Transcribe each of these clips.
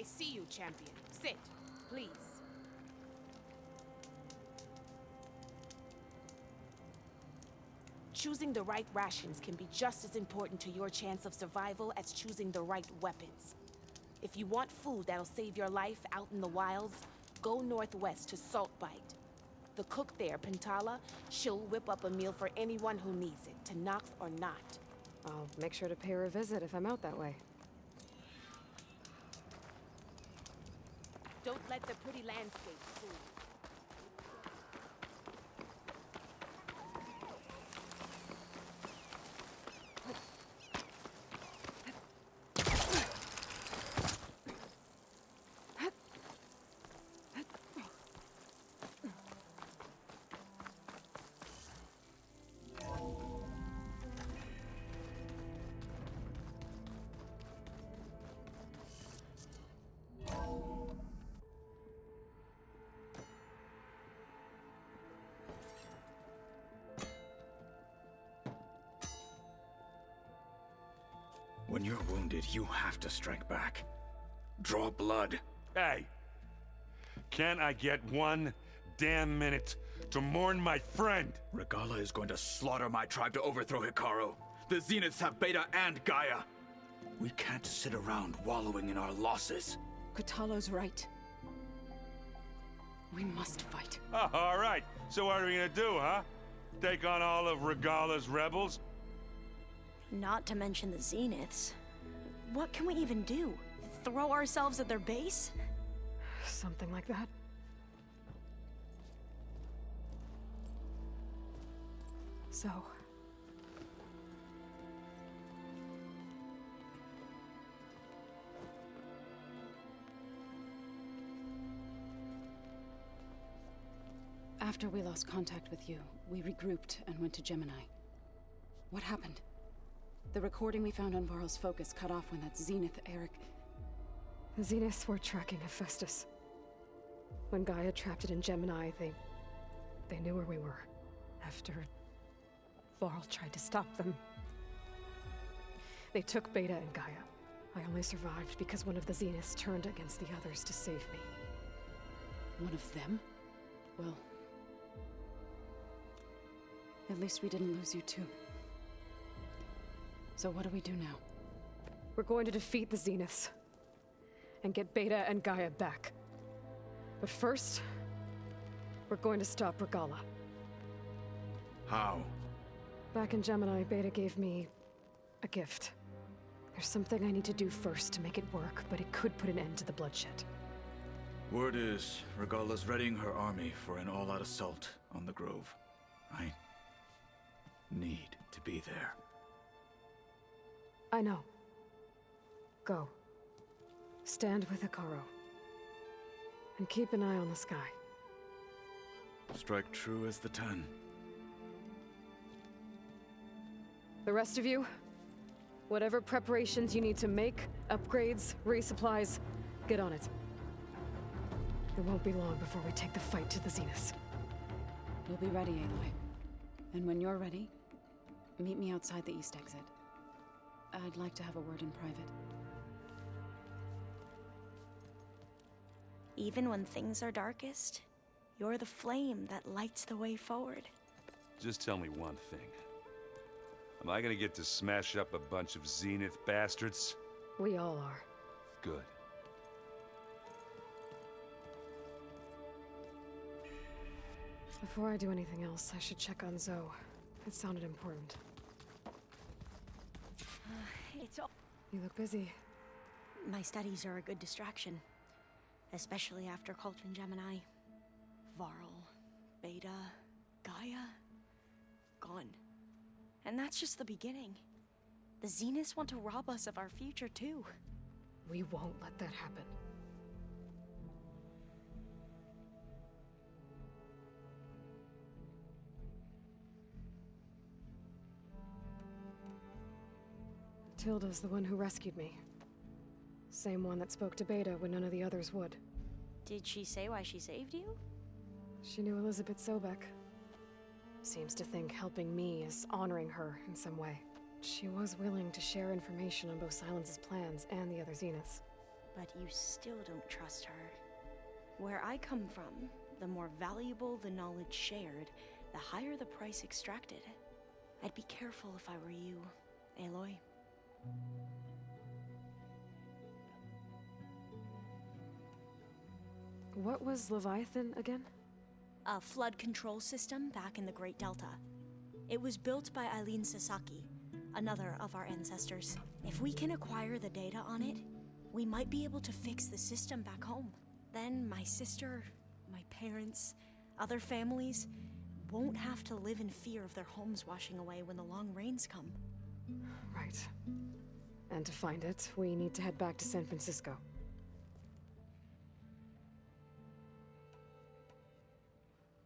I see you, champion. Sit, please. Choosing the right rations can be just as important to your chance of survival as choosing the right weapons. If you want food that'll save your life out in the wilds, go northwest to Saltbite. The cook there, Pintala, she'll whip up a meal for anyone who needs it, to Nox or not. I'll make sure to pay her a visit if I'm out that way. Don't let the pretty landscape fool you. When you're wounded, you have to strike back. Draw blood. Hey! Can't I get one damn minute to mourn my friend? Regala is going to slaughter my tribe to overthrow Hikaru. The Zeniths have Beta and Gaia. We can't sit around wallowing in our losses. Katalo's right. We must fight. Oh, all right. So what are we gonna do, huh? Take on all of Regala's rebels? Not to mention the Zeniths. What can we even do? Throw ourselves at their base? Something like that. So... After we lost contact with you, we regrouped and went to Gemini. What happened? The recording we found on Varl's focus cut off when that Zenith, Eric... The Zeniths were tracking Hephaestus. When Gaia trapped it in Gemini, they knew where we were. After... Varl tried to stop them. They took Beta and Gaia. I only survived because one of the Zeniths turned against the others to save me. One of them? Well... At least we didn't lose you too. So what do we do now? We're going to defeat the Zeniths. And get Beta and Gaia back. But first... we're going to stop Regala. How? Back in Gemini, Beta gave me... a gift. There's something I need to do first to make it work, but it could put an end to the bloodshed. Word is, Regala's readying her army for an all-out assault on the Grove. I need to be there. I know. Go. Stand with Hikaru. And keep an eye on the sky. Strike true as the 10. The rest of you, whatever preparations you need to make, upgrades, resupplies, get on it. It won't be long before we take the fight to the Zeniths. We'll be ready, Aloy. And when you're ready, meet me outside the east exit. I'd like to have a word in private. Even when things are darkest, you're the flame that lights the way forward. Just tell me one thing. Am I gonna get to smash up a bunch of Zenith bastards? We all are. Good. Before I do anything else, I should check on Zoe. It sounded important. It's all... You look busy. My studies are a good distraction. Especially after Cauldron Gemini. Varl, Beta, Gaia... gone. And that's just the beginning. The Zeniths want to rob us of our future, too. We won't let that happen. Tilda's the one who rescued me. Same one that spoke to Beta when none of the others would. Did she say why she saved you? She knew Elizabeth Sobek. Seems to think helping me is honoring her in some way. She was willing to share information on both Silence's plans and the other Zeniths. but you still don't trust her. Where I come from, the more valuable the knowledge shared, the higher the price extracted. I'd be careful if I were you, Aloy. What was Leviathan again? A flood control system back in the Great Delta. It was built by Eileen Sasaki, another of our ancestors. If we can acquire the data on it, we might be able to fix the system back home. Then my sister, my parents, other families won't have to live in fear of their homes washing away when the long rains come. Right. And to find it, we need to head back to San Francisco.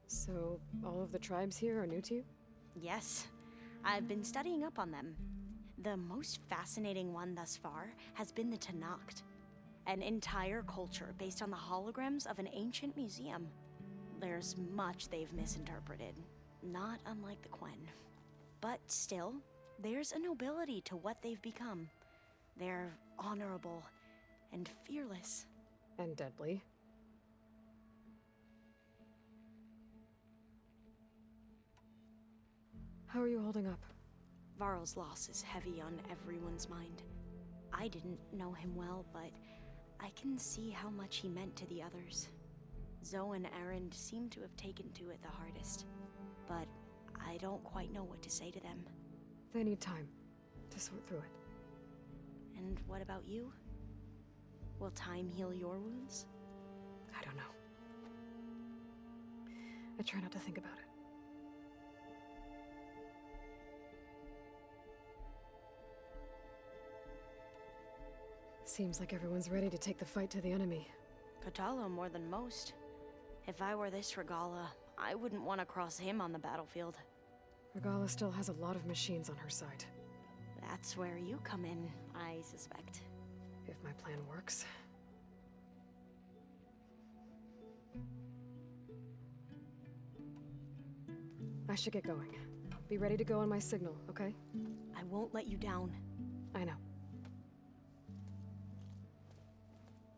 So, all of the tribes here are new to you? Yes, I've been studying up on them. The most fascinating one thus far has been the Tenakth, an entire culture based on the holograms of an ancient museum. There's much they've misinterpreted, not unlike the Quen. But still, there's a nobility to what they've become. They're honorable and fearless. And deadly. How are you holding up? Varl's loss is heavy on everyone's mind. I didn't know him well, but I can see how much he meant to the others. Zoe and Erend seem to have taken to it the hardest, but I don't quite know what to say to them. They need time to sort through it. And what about you? Will time heal your wounds? I don't know. I try not to think about it. Seems like everyone's ready to take the fight to the enemy. Kotallo more than most. If I were this Regala, I wouldn't want to cross him on the battlefield. Regala still has a lot of machines on her side. That's where you come in, I suspect. If my plan works. I should get going. Be ready to go on my signal, okay? I won't let you down. I know.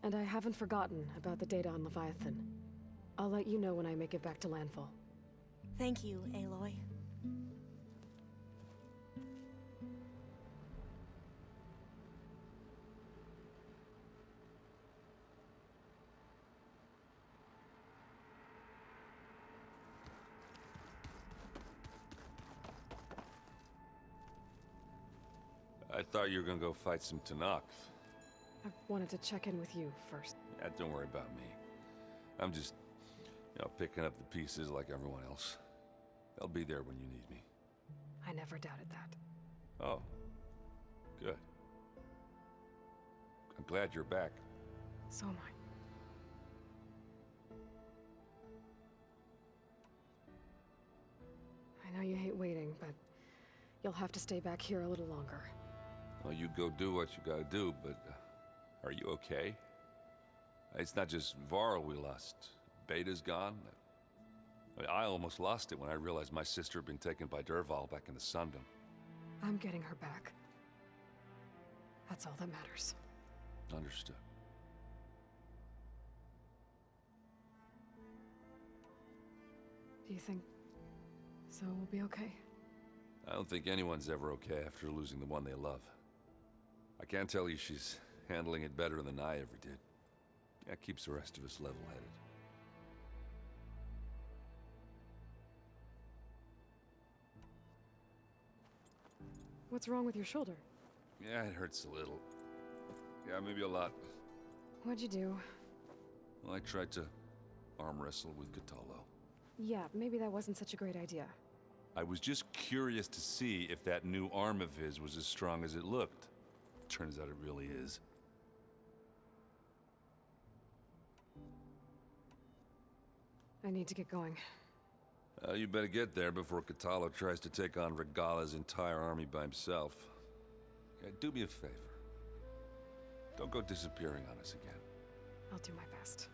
And I haven't forgotten about the data on Leviathan. I'll let you know when I make it back to landfall. Thank you, Aloy. I thought you were gonna go fight some Tenakth. I wanted to check in with you first. Yeah, don't worry about me. I'm just, picking up the pieces like everyone else. I'll be there when you need me. I never doubted that. Oh, good. I'm glad you're back. So am I. I know you hate waiting, but you'll have to stay back here a little longer. Well, you go do what you gotta do, but are you okay? It's not just Varl we lost. Beta's gone. I almost lost it when I realized my sister had been taken by Dervahl back in the Sundom. I'm getting her back. That's all that matters. Understood. Do you think Zoe will be okay? I don't think anyone's ever okay after losing the one they love. I can't tell you she's handling it better than I ever did. That keeps the rest of us level-headed. What's wrong with your shoulder? Yeah, it hurts a little. Yeah, maybe a lot. What'd you do? Well, I tried to arm wrestle with Kotallo. Yeah, maybe that wasn't such a great idea. I was just curious to see if that new arm of his was as strong as it looked. Turns out it really is. I need to get going. You better get there before Kotallo tries to take on Regala's entire army by himself. Yeah, do me a favor. Don't go disappearing on us again. I'll do my best.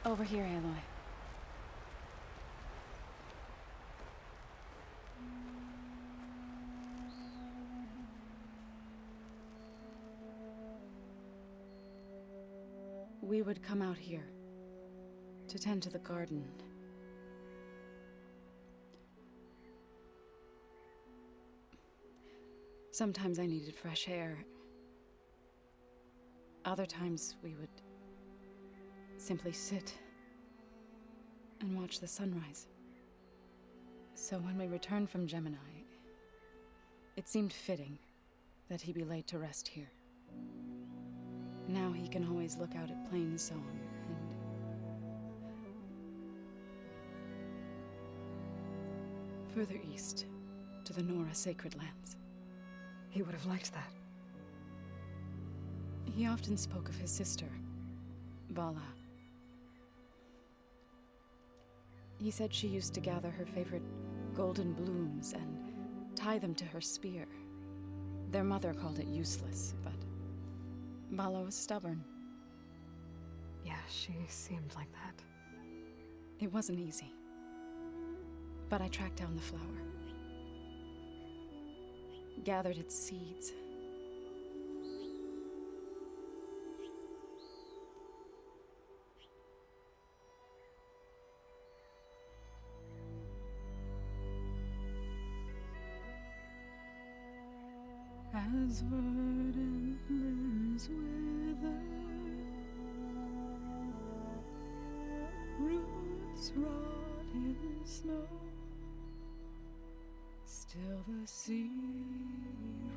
Over here, Aloy. We would come out here to tend to the garden. Sometimes I needed fresh air. Other times we would simply sit and watch the sunrise. So when we returned from Gemini, it seemed fitting that he be laid to rest here. Now he can always look out at Plain Song and... further east, to the Nora Sacred Lands. He would have liked that. He often spoke of his sister, Vala. He said she used to gather her favorite golden blooms and tie them to her spear. Their mother called it useless, but Vala was stubborn. Yeah, she seemed like that. It wasn't easy. But I tracked down the flower. Gathered its seeds. As verdant limbs wither, roots rot in snow, still the sea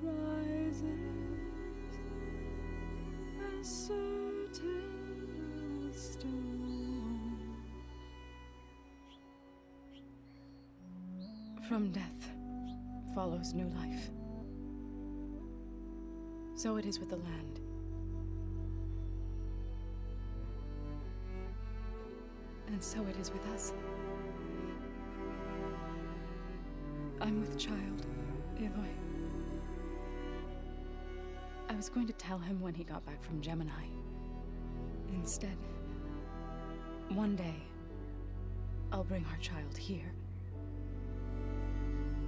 rises, as certain as stone. From death follows new life. So it is with the land. And so it is with us. I'm with child, Aloy. I was going to tell him when he got back from Gemini. Instead, one day, I'll bring our child here.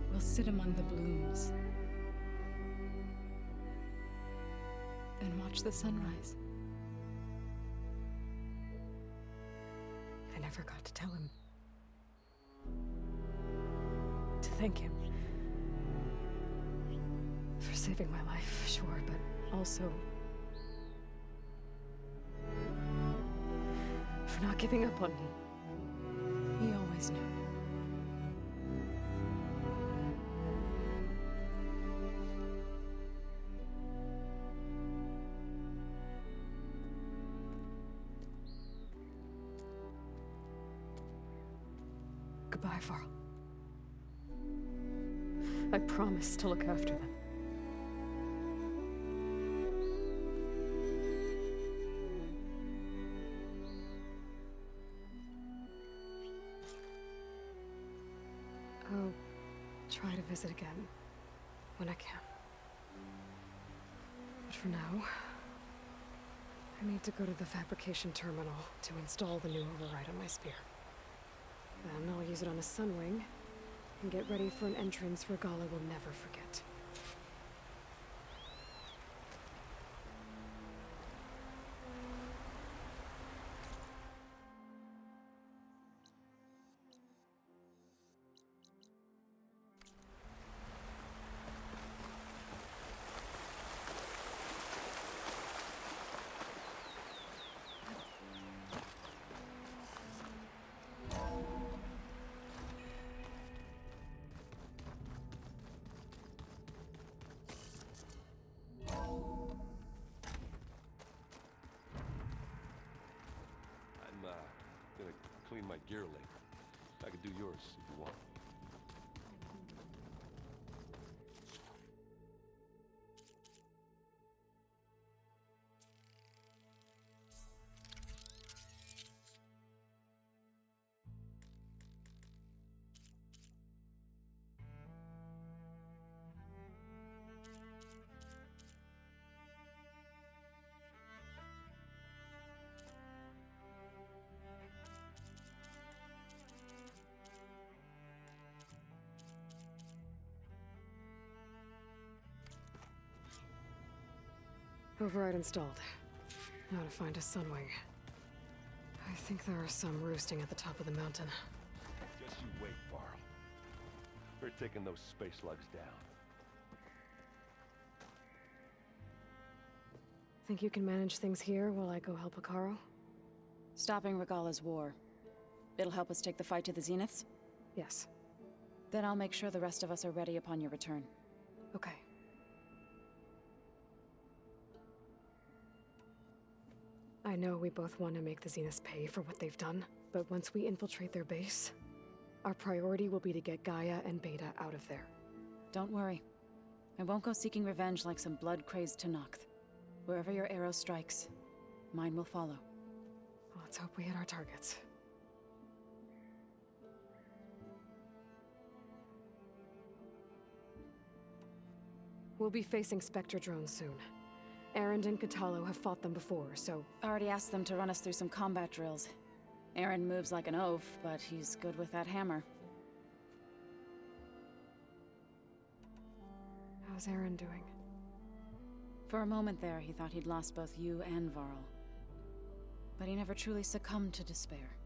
We'll sit among the blooms and watch the sunrise. I never got to tell him. To thank him. For saving my life, sure, but also... for not giving up on me. He always knew. Goodbye, Varl. I promise to look after them. I'll try to visit again when I can. But for now, I need to go to the fabrication terminal to install the new override on my spear. Then I'll use it on a sunwing, and get ready for an entrance Regala will never forget. Gonna clean my gear later. I could do yours if you want. Override installed. Now to find a sunwing. I think there are some roosting at the top of the mountain. Just you wait, Varl. We're taking those space slugs down. Think you can manage things here while I go help Akaro? Stopping Regalla's war. It'll help us take the fight to the Zeniths? Yes. Then I'll make sure the rest of us are ready upon your return. Okay. I know we both want to make the Zeniths pay for what they've done, but once we infiltrate their base, our priority will be to get Gaia and Beta out of there. Don't worry. I won't go seeking revenge like some blood-crazed Tenakth. Wherever your arrow strikes, mine will follow. Let's hope we hit our targets. We'll be facing Spectre drones soon. Erend and Katalo have fought them before, so... Already asked them to run us through some combat drills. Erend moves like an oaf, but he's good with that hammer. How's Erend doing? For a moment there, he thought he'd lost both you and Varl. But he never truly succumbed to despair.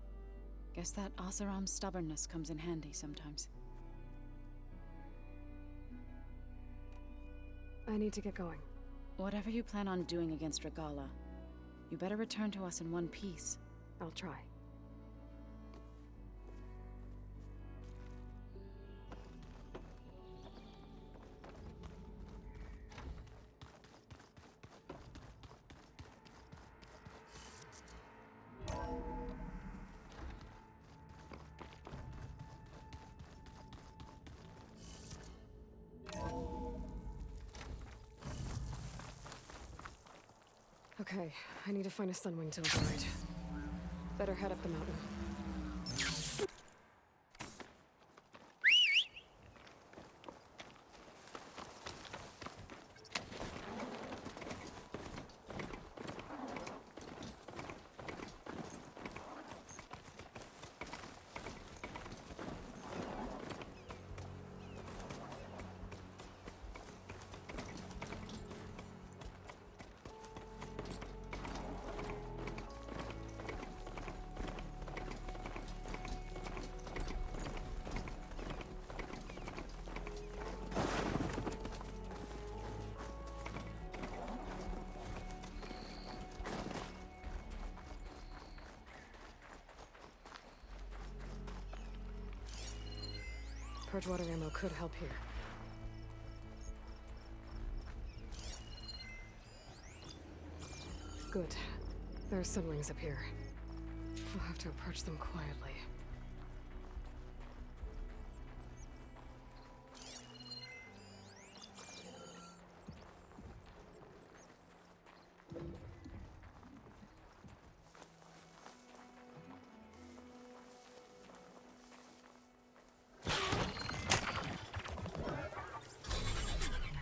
Guess that Oseram's stubbornness comes in handy sometimes. I need to get going. Whatever you plan on doing against Regalla, you better return to us in one piece. I'll try. Okay, I need to find a sunwing to override. Better head up the mountain. Purge water ammo could help here. Good. There are sunwings up here. We'll have to approach them quietly.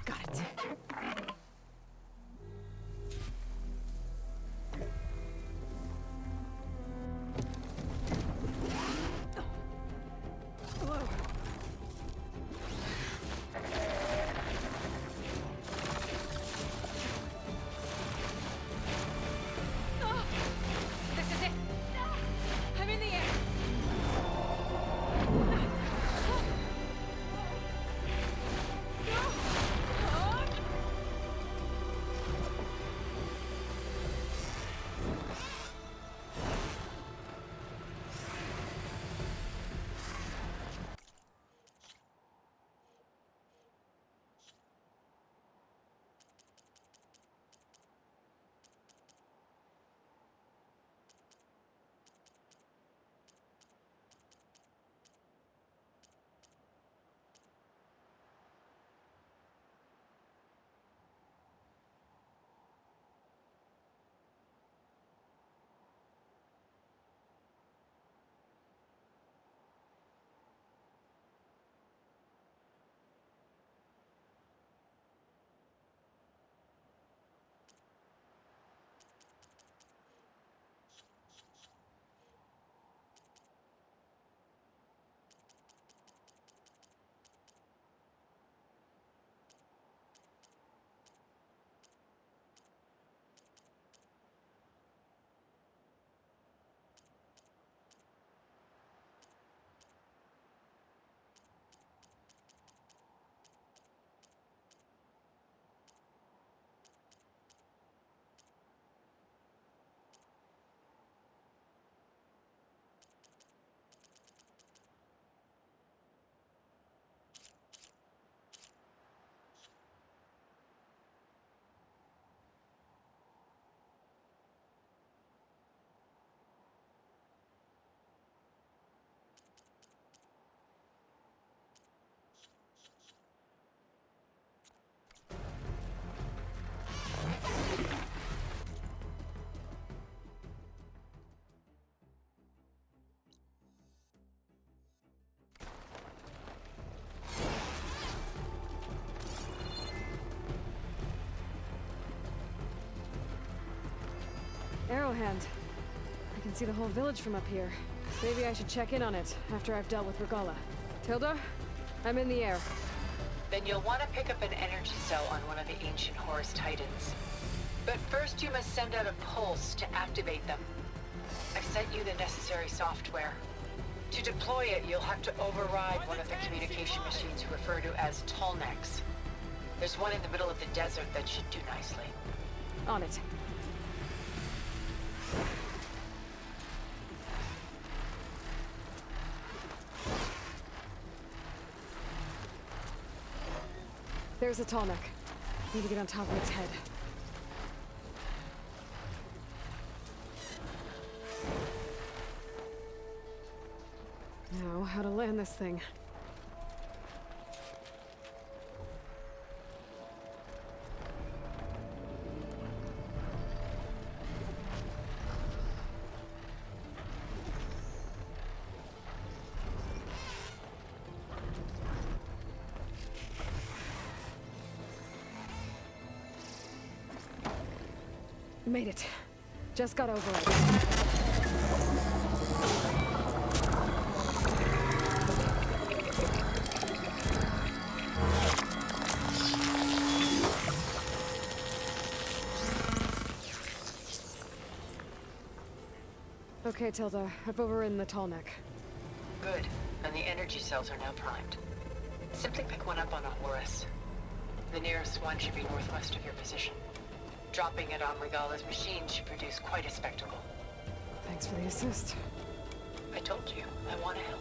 Got it. hand. I can see the whole village from up here. Maybe I should check in on it after I've dealt with Regala. Tilda? I'm in the air. Then you'll want to pick up an energy cell on one of the ancient Horus Titans. But first you must send out a pulse to activate them. I've sent you the necessary software. To deploy it, you'll have to override one of the communication machines referred to as Tallnecks. There's one in the middle of the desert that should do nicely. On it. There's a Tallneck. Need to get on top of its head. Now, how to land this thing. Made it. Just got over it. Okay, Tilda. I've overridden the Tallneck. Good. And the energy cells are now primed. Simply pick one up on a Horus. The nearest one should be northwest of your position. Dropping it on Regala's machine should produce quite a spectacle. Thanks for the assist. I told you, I want to help.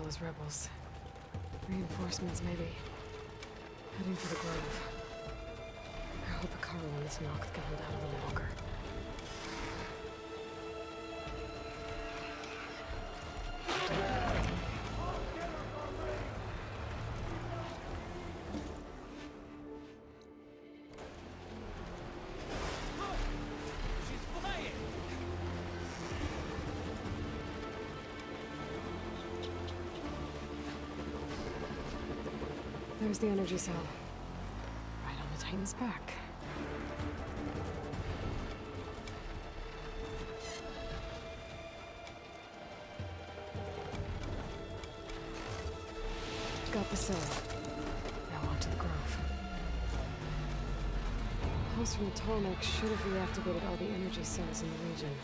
Regalla's rebels. Reinforcements, maybe. Heading for the Grove. I hope Akara and this Noct can hold out a little longer. There's the energy cell. Right on the Titan's back. Got the cell. Now onto the Grove. Pulse from Tolmec should have reactivated all the energy cells in the region.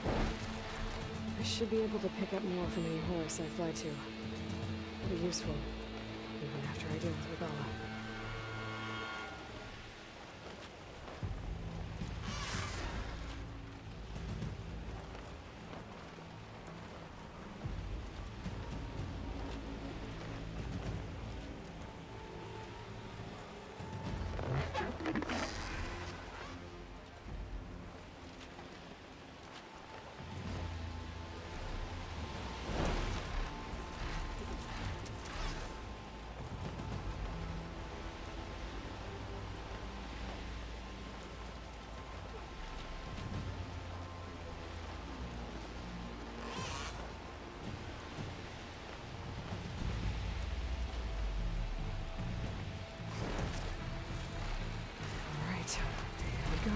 I should be able to pick up more from any horse I fly to. It'll be useful. Even after I deal with Regalla. Go.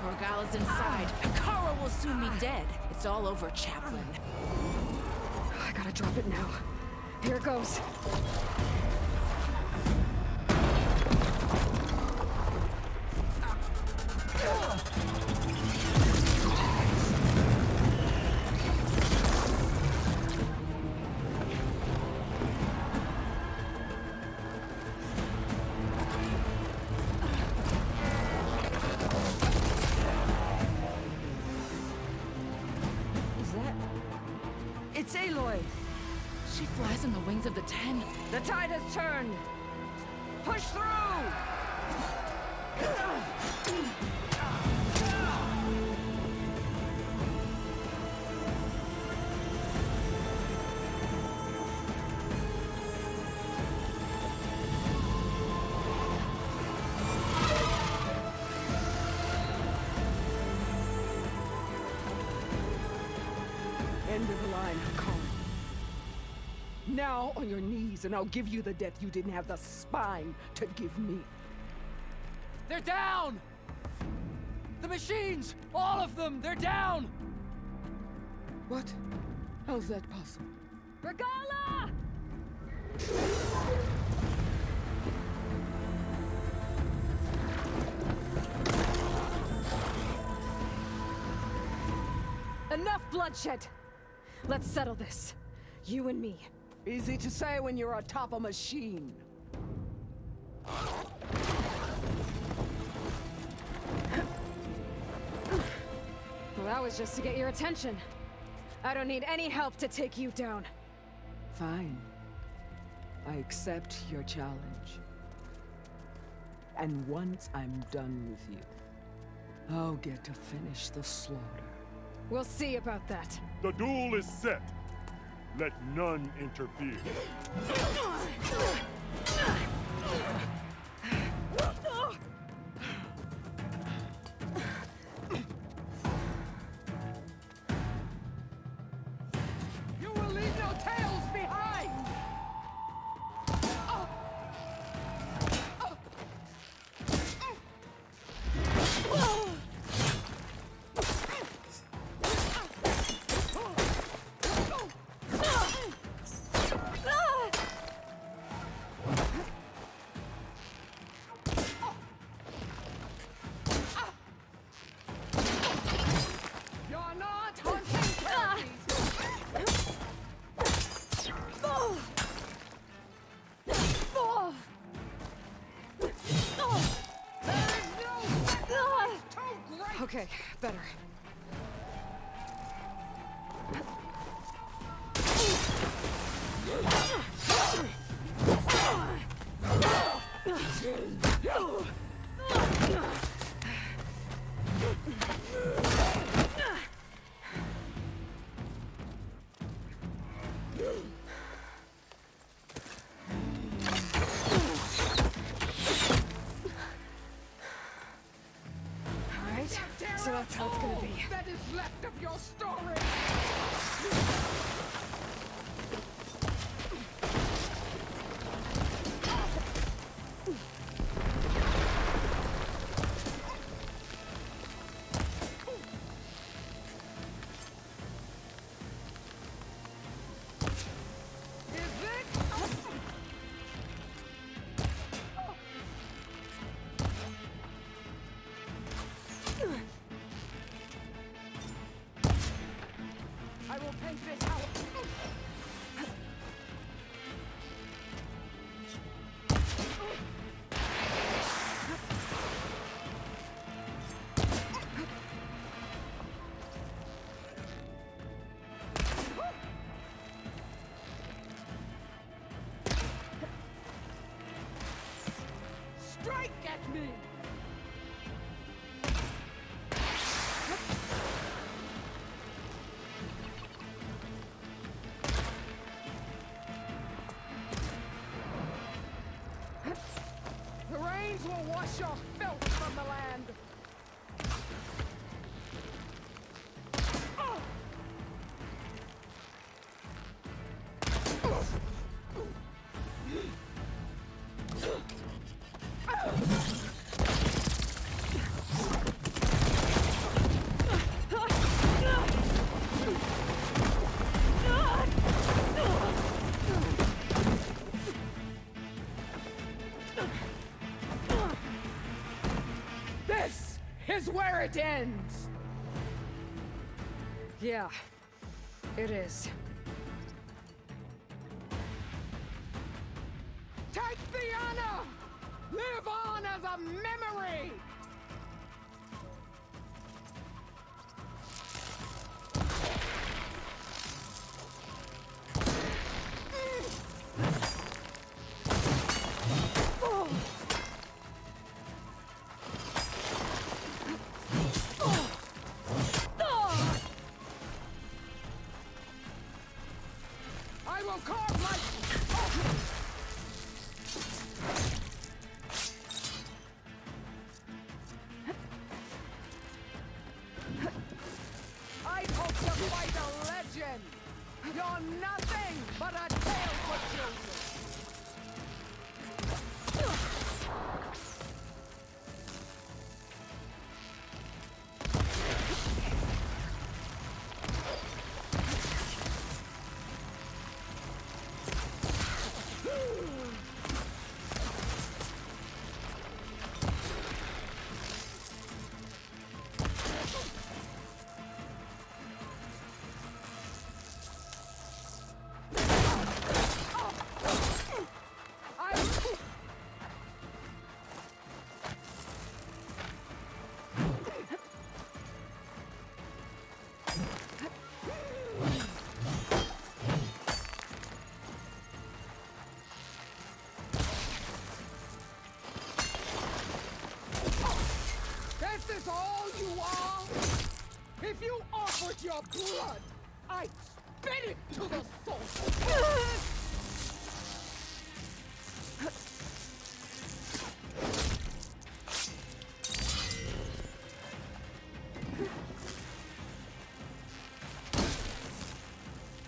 Regalla's inside. Akara will soon be dead. It's all over, Chaplain. I gotta drop it now. Here it goes. It's Aloy! She flies in the wings of the Ten. The tide has turned! Push through! End of the line, Akara. Now on your knees, and I'll give you the death you didn't have the spine to give me. They're down! The machines! All of them! They're down! What? How's that possible? Regalla! Enough bloodshed! Let's settle this. You and me. Easy to say when you're atop a machine. Well, that was just to get your attention. I don't need any help to take you down. Fine. I accept your challenge. And once I'm done with you, I'll get to finish the slaughter. We'll see about that. The duel is set. Let none interfere. You will leave no tales behind! Okay, better. Alright, so that's how it's gonna be. That is left of your story! I will take this out. Strike at me! The rains will wash your filth from the land. This is where it ends! Yeah, it is. Take the honor! Live on as a memory! I will carve like... I hope to fight a legend! You're nothing but a tale for children! This is all you are? If you offered your blood, I'd spit it to the source!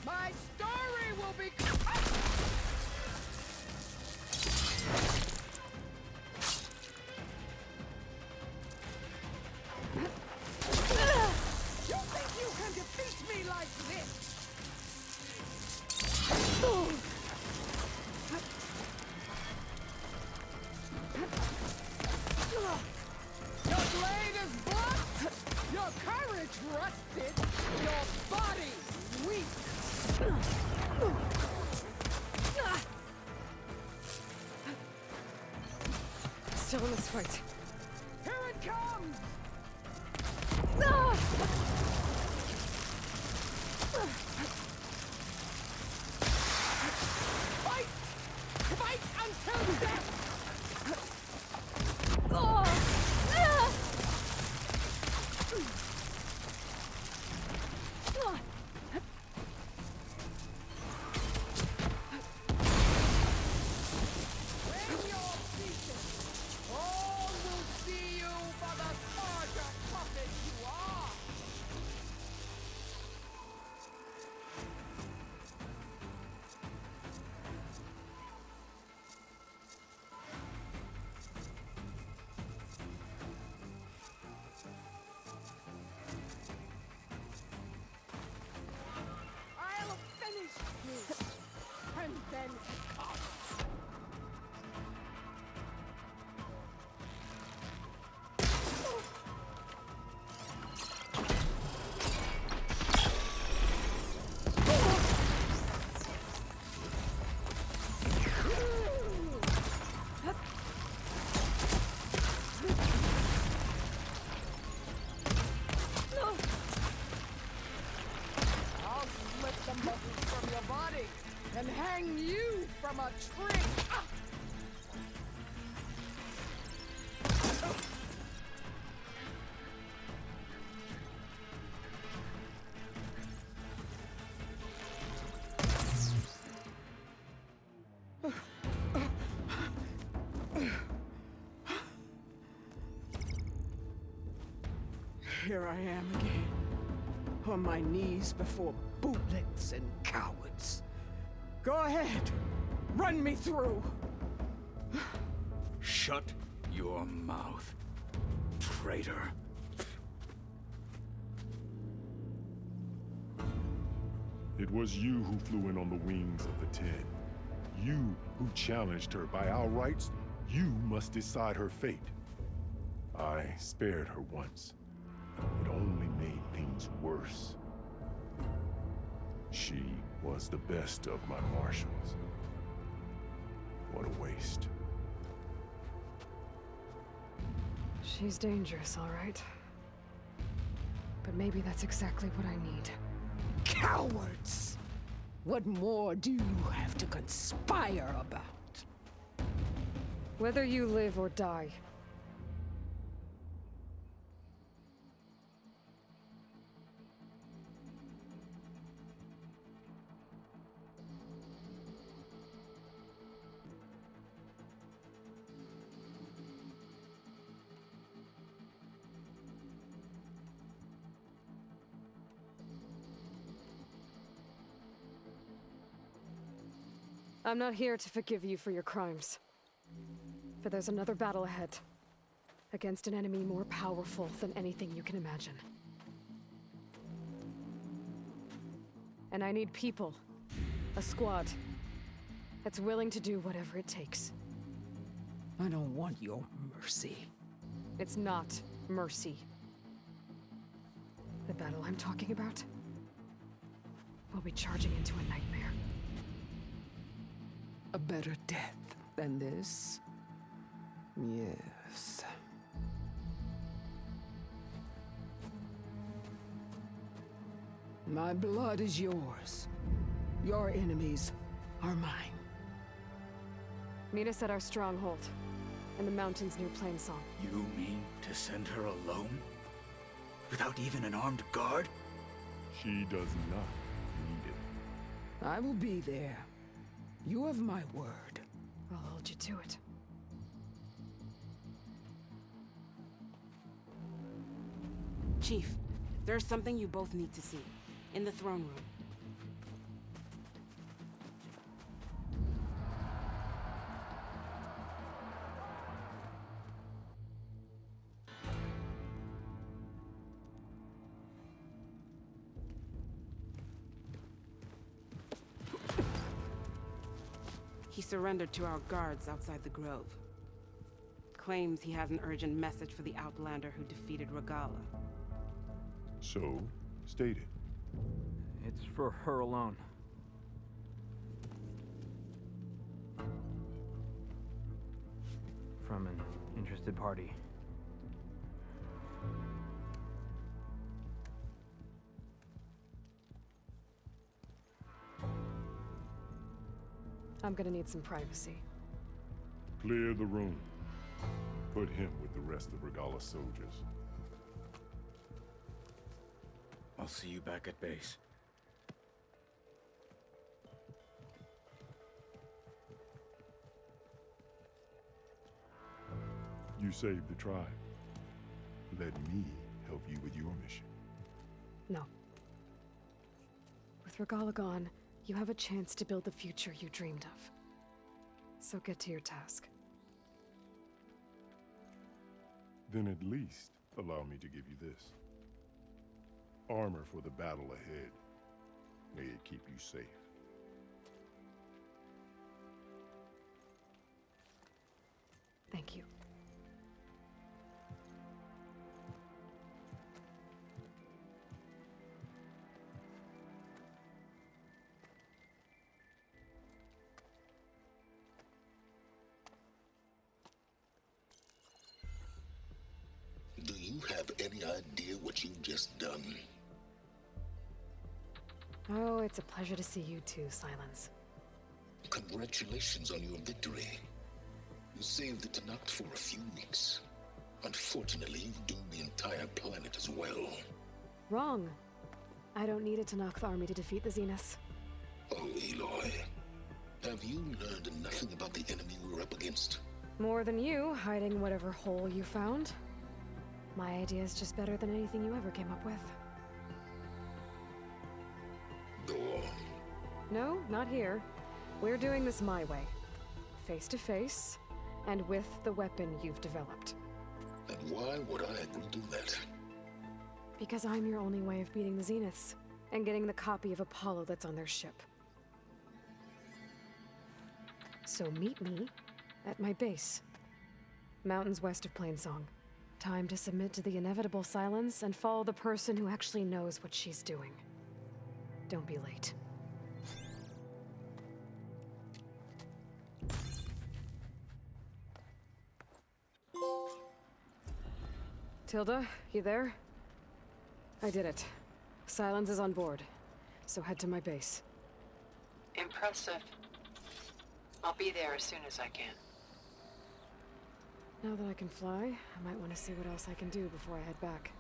My story will be... You think you can defeat me like this? Your blade is blunt, your courage rusted, your body weak. Still in this fight. Here it comes! Fight! Fight until death! When you're beaten, all will see you for the larger puppet you are! I'll finish this, and then come. I'll slip the muscles from your body and hang you from a tree. Ah! Here I am again, on my knees before bootlets and cowards. Go ahead, run me through. Shut your mouth, traitor. It was you who flew in on the wings of the Ten. You who challenged her. By our rights, you must decide her fate. I spared her once. It only made things worse. She was the best of my marshals. What a waste. She's dangerous, all right. But maybe that's exactly what I need. Cowards! What more do you have to conspire about? Whether you live or die. I'm not here to forgive you for your crimes. But there's another battle ahead. Against an enemy more powerful than anything you can imagine. And I need people. A squad. That's willing to do whatever it takes. I don't want your mercy. It's not mercy. The battle I'm talking about will be charging into a nightmare. A better death than this? Yes. My blood is yours. Your enemies are mine. Meet us at our stronghold, in the mountains near Plainsong. You mean to send her alone? Without even an armed guard? She does not need it. I will be there. You have my word. I'll hold you to it. Chief, there's something you both need to see. In the throne room. He surrendered to our guards outside the grove. Claims he has an urgent message for the Outlander who defeated Regala. So, state it. It's for her alone. From an interested party. I'm gonna need some privacy. Clear the room. Put him with the rest of Regalla's soldiers. I'll see you back at base. You saved the tribe. Let me help you with your mission. No. With Regalla gone, you have a chance to build the future you dreamed of. So get to your task. Then at least allow me to give you this. Armor for the battle ahead. May it keep you safe. Thank you. Do you have any idea what you've just done? Oh, it's a pleasure to see you too, Silence. Congratulations on your victory. You saved the Tanakh for a few weeks. Unfortunately, you've doomed the entire planet as well. Wrong. I don't need a Tanakh army to defeat the Zeniths. Oh, Aloy. Have you learned nothing about the enemy we're up against? More than you, hiding whatever hole you found. My idea is just better than anything you ever came up with. Go on. No, not here. We're doing this my way. Face to face, and with the weapon you've developed. And why would I agree to that? Because I'm your only way of beating the Zeniths, and getting the copy of Apollo that's on their ship. So meet me at my base. Mountains west of Plainsong. Time to submit to the inevitable silence and follow the person who actually knows what she's doing. Don't be late. Tilda, you there? I did it. Silence is on board, so head to my base. Impressive. I'll be there as soon as I can. Now that I can fly, I might want to see what else I can do before I head back.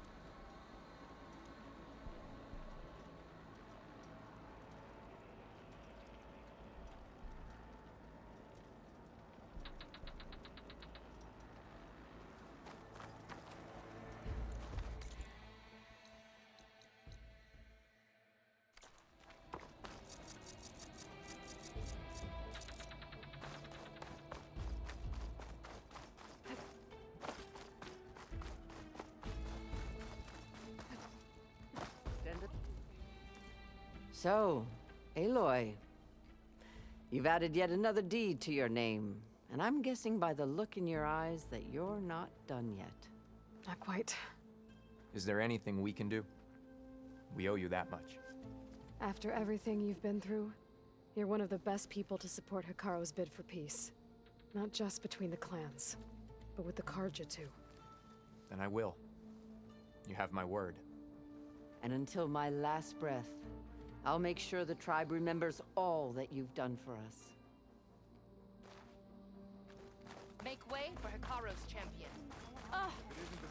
So, Aloy, you've added yet another deed to your name, and I'm guessing by the look in your eyes that you're not done yet. Not quite. Is there anything we can do? We owe you that much. After everything you've been through, you're one of the best people to support Hikaru's bid for peace. Not just between the clans, but with the Karja too. Then I will. You have my word. And until my last breath, I'll make sure the tribe remembers all that you've done for us. Make way for Hikaru's champion. Oh,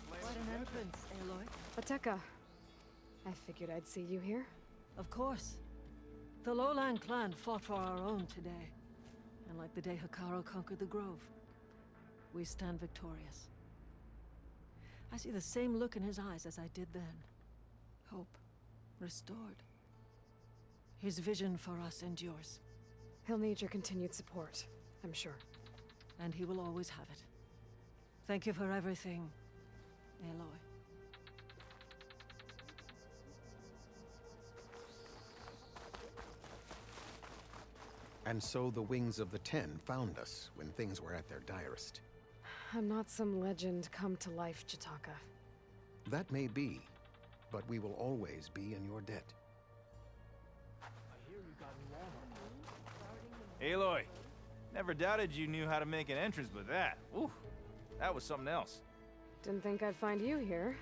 what an entrance, Aloy. Ateka. I figured I'd see you here. Of course. The Lowland clan fought for our own today. And like the day Hikaru conquered the Grove, we stand victorious. I see the same look in his eyes as I did then. Hope. Restored. His vision for us endures. He'll need your continued support, I'm sure. And he will always have it. Thank you for everything, Aloy. And so the Wings of the Ten found us when things were at their direst. I'm not some legend come to life, Jataka. That may be, but we will always be in your debt. Aloy, never doubted you knew how to make an entrance, but that, ooh, that was something else. Didn't think I'd find you here.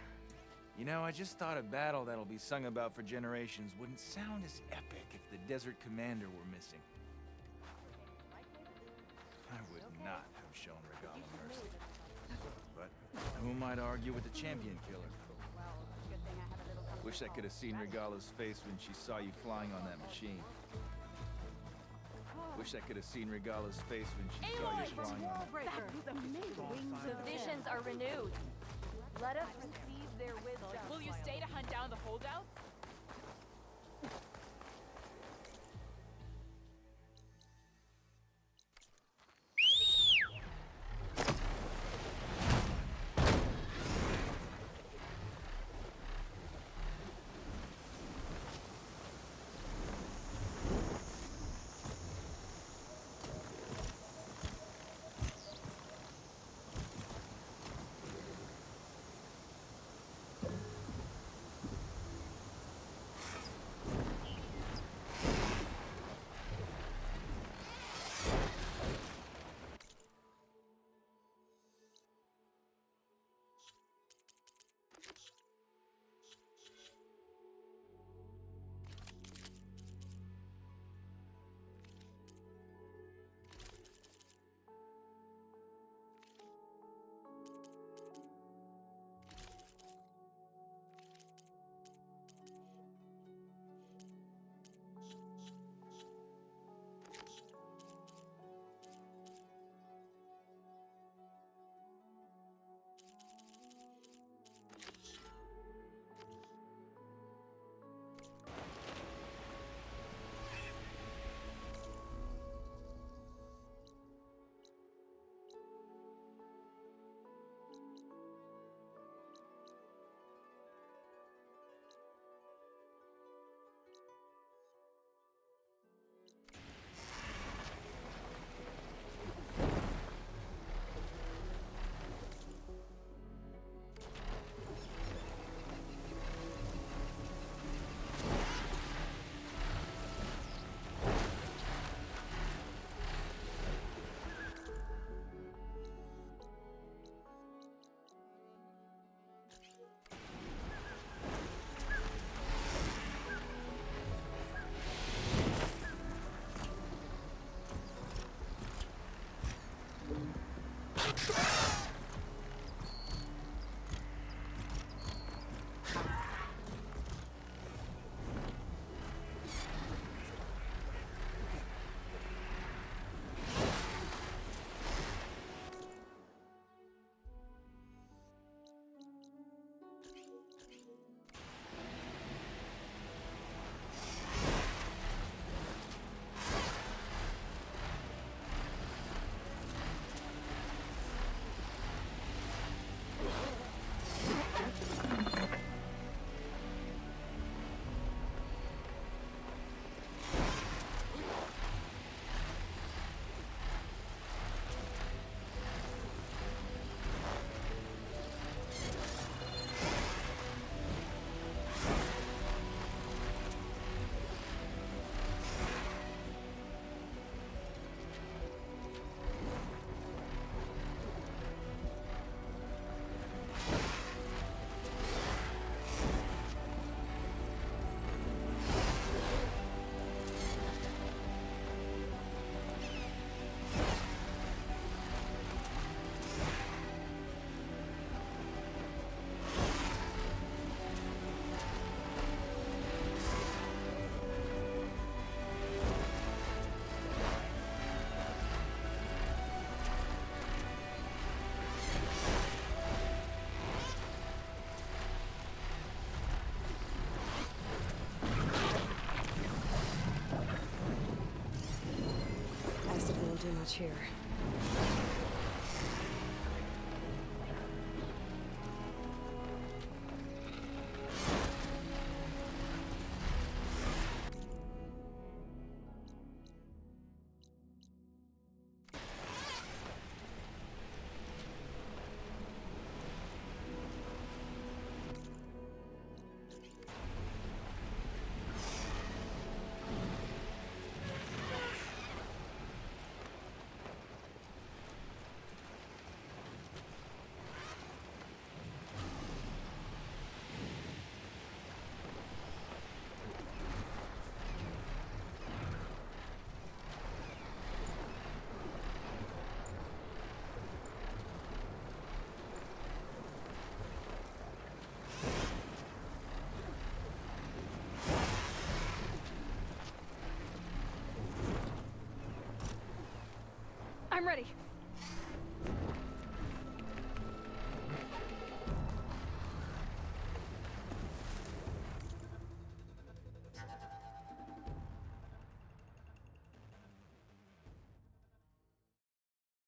You know, I just thought a battle that'll be sung about for generations wouldn't sound as epic if the Desert Commander were missing. I would not have shown Regala mercy. But who might argue with the champion killer? Wish I could have seen Regala's face when she saw you flying on that machine. Wish I could have seen Regala's face when she saw you flying on that. The visions are renewed. Let us receive their wisdom. Will you stay to hunt down the holdouts? Do much here. I'm ready.